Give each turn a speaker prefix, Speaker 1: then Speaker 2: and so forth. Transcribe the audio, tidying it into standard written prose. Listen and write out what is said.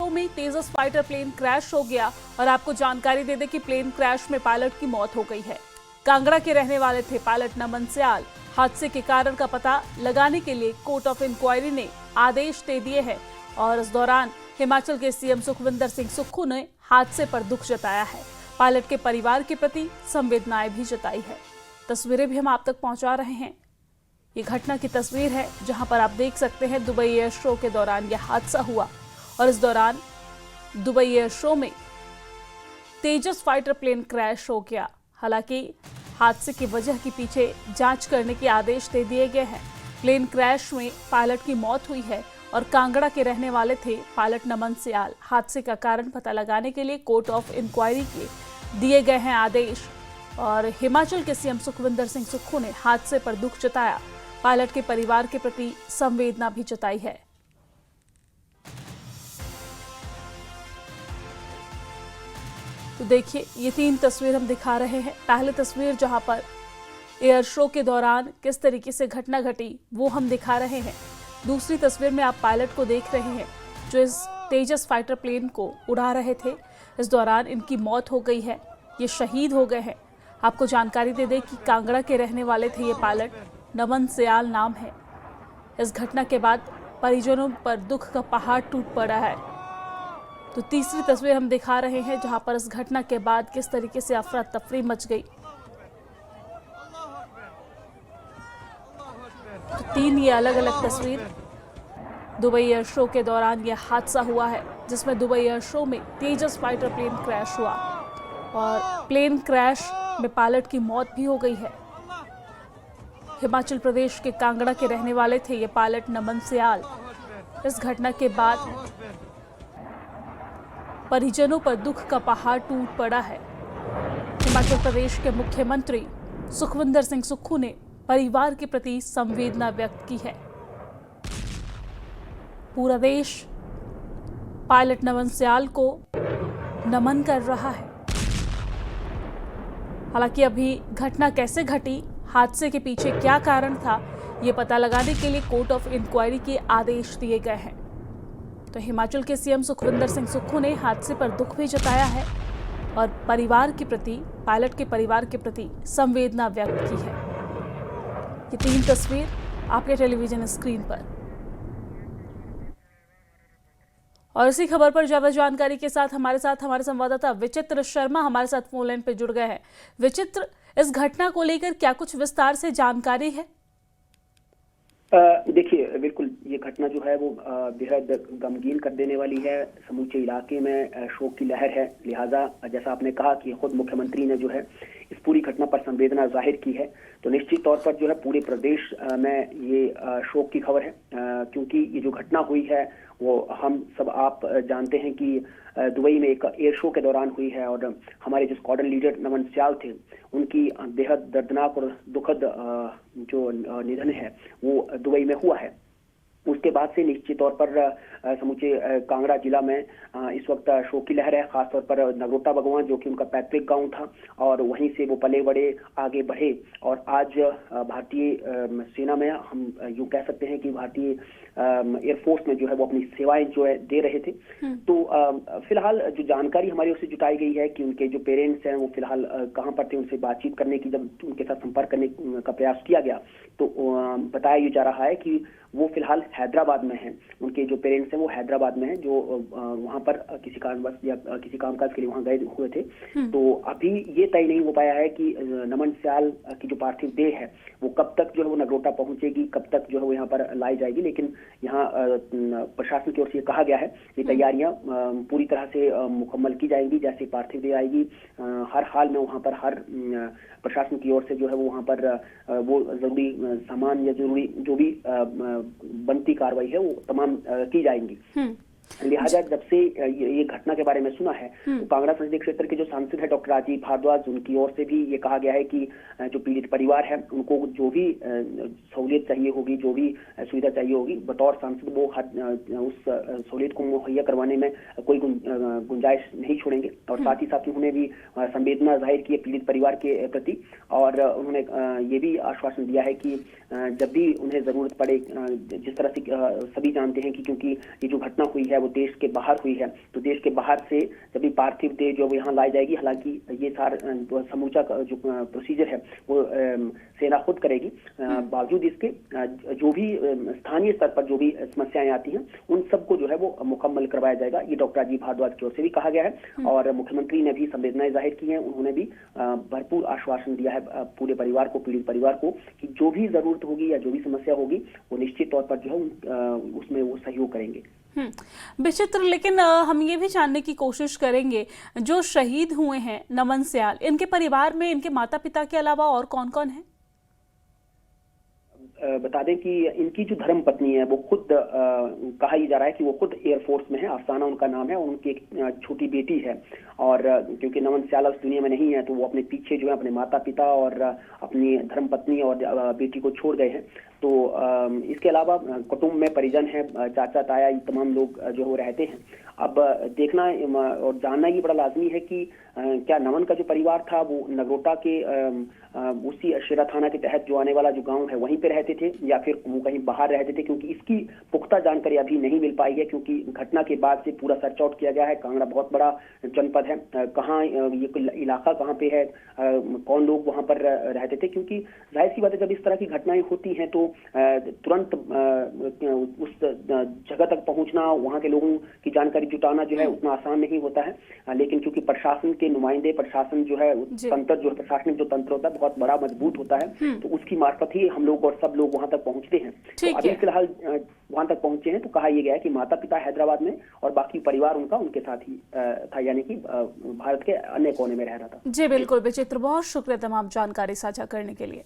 Speaker 1: में तेजस fighter plane crash हो गया और आपको जानकारी दे दें कि प्लेन क्रैश में पायलट की मौत हो गई है। कांगड़ा के रहने वाले थे पायलट नमन सयाल। हादसे के कारण का पता लगाने के लिए कोर्ट ऑफ इंक्वायरी ने आदेश दे दिए हैं और इस दौरान हिमाचल के सीएम सुखविंदर सिंह सुक्खू ने हादसे पर दुख जताया है। पायलट के परिवार के प्रति संवेदनाएं भी जताई है। तस्वीरें भी हम आप तक पहुंचा रहे हैं। ये घटना की तस्वीर है जहां पर आप देख सकते हैं दुबई एयर शो के दौरान यह हादसा हुआ और इस दौरान दुबई एयर शो में तेजस फाइटर प्लेन क्रैश हो गया। हालांकि हादसे की वजह के पीछे जांच करने के आदेश दे दिए गए हैं। प्लेन क्रैश में पायलट की मौत हुई है और कांगड़ा के रहने वाले थे पायलट नमन सयाल। हादसे का कारण पता लगाने के लिए कोर्ट ऑफ इंक्वायरी के दिए गए हैं आदेश और हिमाचल के सीएम सुखविंदर सिंह सुक्खू ने हादसे पर दुख जताया। पायलट के परिवार के प्रति संवेदना भी जताई है। तो देखिए, ये 3 तस्वीर हम दिखा रहे हैं। पहली तस्वीर जहां पर एयर शो के दौरान किस तरीके से घटना घटी वो हम दिखा रहे हैं। दूसरी तस्वीर में आप पायलट को देख रहे हैं जो इस तेजस फाइटर प्लेन को उड़ा रहे थे। इस दौरान इनकी मौत हो गई है, ये शहीद हो गए हैं। आपको जानकारी दे दें कि कांगड़ा के रहने वाले थे ये पायलट, नमन सयाल नाम है। इस घटना के बाद परिजनों पर दुख का पहाड़ टूट पड़ा है। तो तीसरी तस्वीर हम दिखा रहे हैं जहां पर इस घटना के बाद किस तरीके से अफरा तफरी मच गई। तो 3 ये अलग अलग तस्वीर दुबई एयर शो के दौरान यह हादसा हुआ है जिसमें दुबई एयर शो में तेजस फाइटर प्लेन क्रैश हुआ और प्लेन क्रैश में पायलट की मौत भी हो गई है। हिमाचल प्रदेश के कांगड़ा के रहने वाले थे ये पायलट नमन सयाल। इस घटना के बाद परिजनों पर दुख का पहाड़ टूट पड़ा है। हिमाचल प्रदेश के मुख्यमंत्री सुखविंदर सिंह सुक्खू ने परिवार के प्रति संवेदना व्यक्त की है। पूरा देश पायलट नमन सयाल को नमन कर रहा है। हालांकि अभी घटना कैसे घटी, हादसे के पीछे क्या कारण था, ये पता लगाने के लिए कोर्ट ऑफ इंक्वायरी के आदेश दिए गए हैं। तो हिमाचल के सीएम सुखविंदर सिंह सुक्खू ने हादसे पर दुख भी जताया है और परिवार के प्रति, पायलट के परिवार के प्रति संवेदना व्यक्त की है। ये 3 तस्वीर आपके टेलीविजन स्क्रीन पर। और इसी खबर पर ज्यादा जानकारी के साथ हमारे संवाददाता विचित्र शर्मा हमारे साथ फोन लाइन पे जुड़ गए हैं। विचित्र, इस घटना को लेकर क्या कुछ विस्तार से जानकारी है?
Speaker 2: देखिए, बिल्कुल ये घटना जो है वो बेहद गमगीन कर देने वाली है। समूचे इलाके में शोक की लहर है। लिहाजा जैसा आपने कहा कि खुद मुख्यमंत्री ने जो है इस पूरी घटना पर संवेदना जाहिर की है, तो निश्चित तौर पर जो है पूरे प्रदेश में ये शोक की खबर है, क्योंकि ये जो घटना हुई है वो हम सब आप जानते हैं कि दुबई में एक एयर शो के दौरान हुई है और हमारे जो स्क्वाड्रन लीडर नमन सयाल थे उनकी बेहद दर्दनाक और दुखद जो निधन है वो दुबई में हुआ है। उसके बाद से निश्चित तौर पर समूचे कांगड़ा जिला में इस वक्त शोक की लहर है। खासतौर पर नगरोटा बगवां जो कि उनका पैतृक गांव था और वहीं से वो पले बड़े आगे बढ़े और आज भारतीय सेना में हम यूं कह सकते हैं कि भारतीय एयरफोर्स में जो है वो अपनी सेवाएं जो है दे रहे थे। तो फिलहाल जो जानकारी हमारी ओर से जुटाई गई है कि उनके जो पेरेंट्स हैं वो फिलहाल कहाँ पर थे, उनसे बातचीत करने की जब उनके साथ संपर्क करने का प्रयास किया गया तो बताया ये जा रहा है कि वो फिलहाल हैदराबाद में हैं। उनके जो पेरेंट्स हैं वो हैदराबाद में हैं, जो वहां पर किसी कारणवश या किसी कामकाज के लिए वहां गए हुए थे। तो अभी ये तय नहीं हो पाया है कि नमन सयाल की जो पार्थिव देह है वो कब तक जो है वो नगरोटा पहुंचेगी, कब तक जो है वो यहाँ पर लाई जाएगी। लेकिन यहाँ प्रशासन की ओर से ये कहा गया है कि तैयारियां पूरी तरह से मुकम्मल की जाएंगी। जैसे पार्थिव देह आएगी हर हाल में वहां पर हर प्रशासन की ओर से जो है वो वहां पर वो जरूरी सामान या जरूरी जो भी बनती कार्रवाई है वो तमाम की जाएंगी। लिहाजा जब से ये घटना के बारे में सुना है तो कांगड़ा संसदीय क्षेत्र के जो सांसद है डॉक्टर राजीव भारद्वाज, उनकी ओर से भी ये कहा गया है कि जो पीड़ित परिवार है उनको जो भी सहूलियत चाहिए होगी, जो भी सुविधा चाहिए होगी, बतौर सांसद वो उस सहूलियत को मुहैया करवाने में कोई गुंजाइश नहीं छोड़ेंगे। और साथ ही साथ उन्होंने भी संवेदना जाहिर की है पीड़ित परिवार के प्रति और उन्होंने ये भी आश्वासन दिया है कि जब भी उन्हें जरूरत पड़े, जिस तरह से सभी जानते हैं कि क्योंकि ये जो घटना हुई है वो देश के बाहर हुई है, तो देश के बाहर से जब भी पार्थिव देह जो यहाँ लाई जाएगी, हालांकि ये सारा समूचा जो प्रोसीजर है वो सेना खुद करेगी, बावजूद इसके जो भी स्थानीय स्तर पर जो भी समस्याएं आती हैं उन सबको जो है वो मुकम्मल करवाया जाएगा। ये डॉक्टर राजीव भारद्वाज की ओर से भी कहा गया है और मुख्यमंत्री ने भी संवेदनाएं जाहिर की हैं। उन्होंने भी भरपूर आश्वासन दिया है पूरे परिवार को, पीड़ित परिवार को, कि जो भी जरूरत होगी या जो भी समस्या होगी वो निश्चित तौर पर जो है उसमें वो सहयोग करेंगे।
Speaker 1: विचित्र, लेकिन हम ये भी जानने की कोशिश करेंगे, जो शहीद हुए हैं नमन स्याल, इनके परिवार में इनके माता पिता के अलावा और कौन कौन है?
Speaker 2: बता दें कि इनकी जो धर्म पत्नी है वो खुद कहा ही जा रहा है कि वो खुद एयरफोर्स में है, अफसाना उनका नाम है, और उनकी एक छोटी बेटी है। और क्योंकि नमन स्याल उस दुनिया में नहीं है तो वो अपने पीछे जो है अपने माता पिता और अपनी धर्म पत्नी और बेटी को छोड़ गए हैं। तो इसके अलावा कुटुंब में परिजन है, चाचा ताया, ये तमाम लोग जो हो रहते हैं। अब देखना और जानना ये बड़ा लाजमी है कि क्या नमन का जो परिवार था वो नगरोटा के उसी शेरा थाना के तहत जो आने वाला जो गांव है वहीं पे रहते थे या फिर वो कहीं बाहर रहते थे, क्योंकि इसकी पुख्ता जानकारी अभी नहीं मिल पाई है, क्योंकि घटना के बाद से पूरा सर्च आउट किया गया है। कांगड़ा बहुत बड़ा जनपद है, कहाँ ये इलाका कहाँ पे है, कौन लोग वहां पर रहते थे, क्योंकि जाहिर सी बात है जब इस तरह की घटनाएं होती हैं तो तुरंत उस जगह तक पहुंचना, वहां के लोगों की जानकारी जुटाना जो है उतना आसान नहीं होता है। लेकिन क्योंकि प्रशासन के नुमाइंदे, प्रशासन जो है तंत्र जो है, प्रशासनिक जो तंत्र होता है बहुत बड़ा मजबूत होता है, तो उसकी मार्फत ही हम लोग और सब लोग वहां तक पहुंचते हैं। तो अभी फिलहाल वहां तक पहुंचे हैं तो कहा यह गया है कि माता पिता हैदराबाद में और बाकी परिवार उनका उनके साथ ही था, यानी कि भारत के अन्य कोने में रह रहा था।
Speaker 1: जी बिल्कुल विचित्र, बहुत शुक्रिया तमाम जानकारी साझा करने के लिए।